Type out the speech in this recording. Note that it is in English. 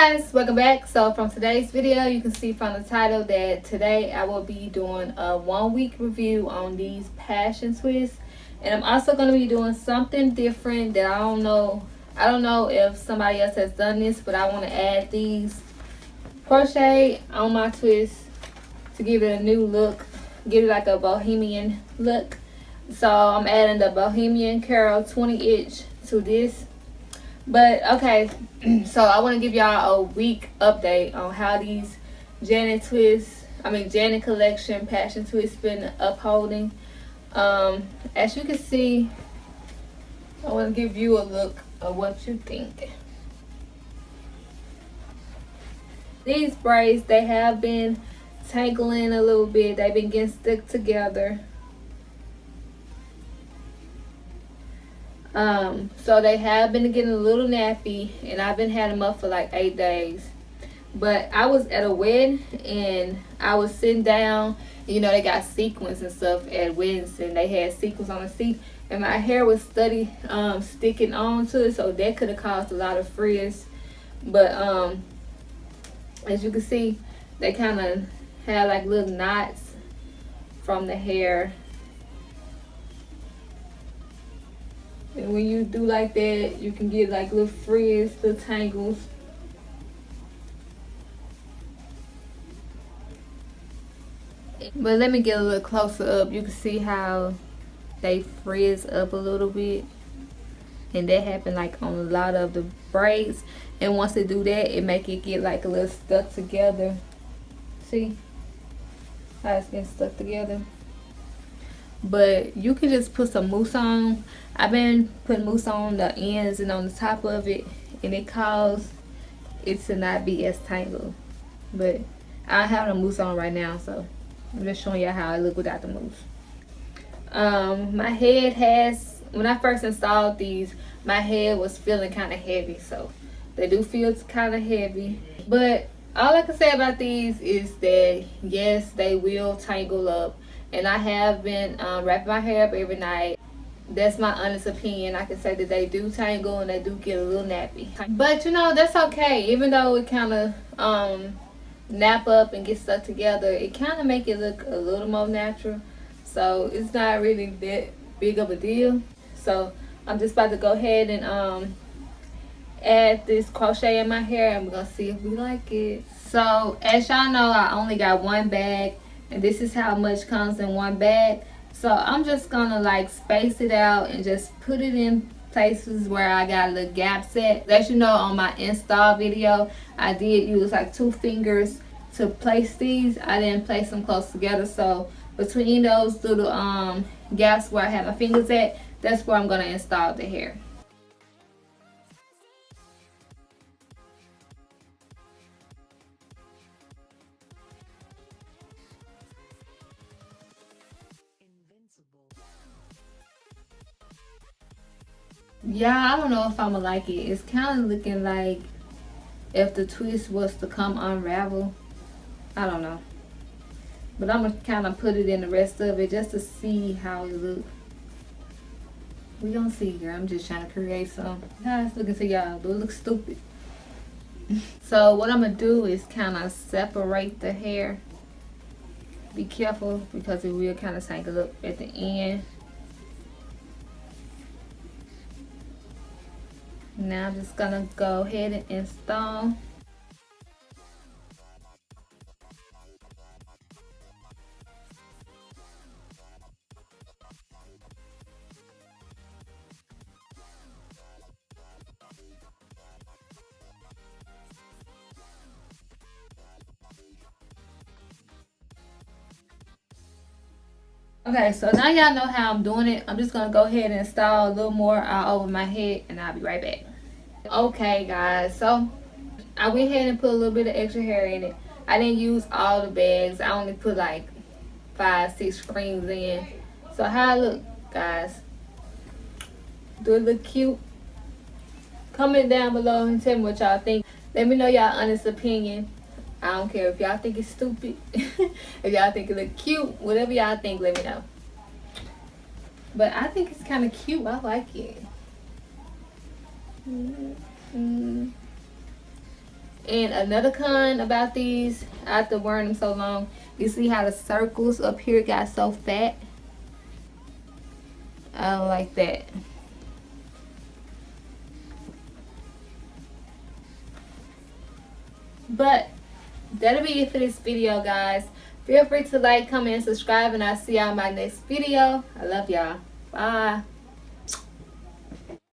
Guys, welcome back. So from today's video, you can see from the title that today I will be doing a 1 week review on these passion twists, and I'm also going to be doing something different that I don't know if somebody else has done this, but I want to add these crochet on my twist to give it a new look, give it like a bohemian look. So I'm adding the bohemian Carol 20-inch to this. But okay, so I want to give y'all a week update on how these Janet collection passion twists been upholding. As you can see, I want to give you a look of what you think. These braids, they have been tangling a little bit. They've been getting stuck together. So they have been getting a little nappy, and I've been had them up for like 8 days. But I was at a wedding and I was sitting down. You know, they got sequins and stuff at weddings, and they had sequins on the seat, and my hair was sticking on to it, so that could have caused a lot of frizz. But as you can see, they kind of had like little knots from the hair. And when you do like that, you can get like little frizz, little tangles. But let me get a little closer up. You can see how they frizz up a little bit. And that happened like on a lot of the braids. And once they do that, it make it get like a little stuck together. See how it's getting stuck together? But you can just put some mousse on. I've been putting mousse on the ends and on the top of it, and it caused it to not be as tangled. But I have the mousse on right now, so I'm just showing you how I look without the mousse. My head has, when I first installed these, my head was feeling kind of heavy, so they do feel kind of heavy. But all I can say about these is that yes, they will tangle up. And I have been wrapping my hair up every night. That's my honest opinion. I can say that they do tangle and they do get a little nappy. But you know, that's okay. Even though it kind of nap up and get stuck together, it kind of make it look a little more natural. So it's not really that big of a deal. So I'm just about to go ahead and add this crochet in my hair, and we're going to see if we like it. So as y'all know, I only got one bag. And this is how much comes in one bag. So I'm just gonna like space it out and just put it in places where I got little gaps at. As you know, on my install video, I did use like 2 fingers to place these. I didn't place them close together. So between those little gaps where I have my fingers at, that's where I'm gonna install the hair. Yeah, I don't know if I'm gonna like it. It's kind of looking like if the twist was to come unravel. I don't know. But I'm gonna kind of put it in the rest of it just to see how it looks. We gonna see, girl. I'm just trying to create some. How it's looking to y'all. Do it look stupid? So what I'm gonna do is kind of separate the hair. Be careful because it will kind of tangle up at the end. Now I'm just gonna go ahead and install. Okay, so now y'all know how I'm doing it. I'm just gonna go ahead and install a little more over my head, and I'll be right back. Okay guys, so I went ahead and put a little bit of extra hair in it. I didn't use all the bags. I only put like 5-6 strings in. So how I look, guys? Do it look cute? Comment down below and tell me what y'all think. Let me know y'all honest opinion. I don't care if y'all think it's stupid. If y'all think it look cute, whatever y'all think, let me know. But I think it's kind of cute. I like it. And another con about these, after wearing them so long, you see how the circles up here got so fat? I don't like that. But that'll be it for this video, guys. Feel free to like, comment, and subscribe, and I'll see y'all in my next video. I love y'all. Bye.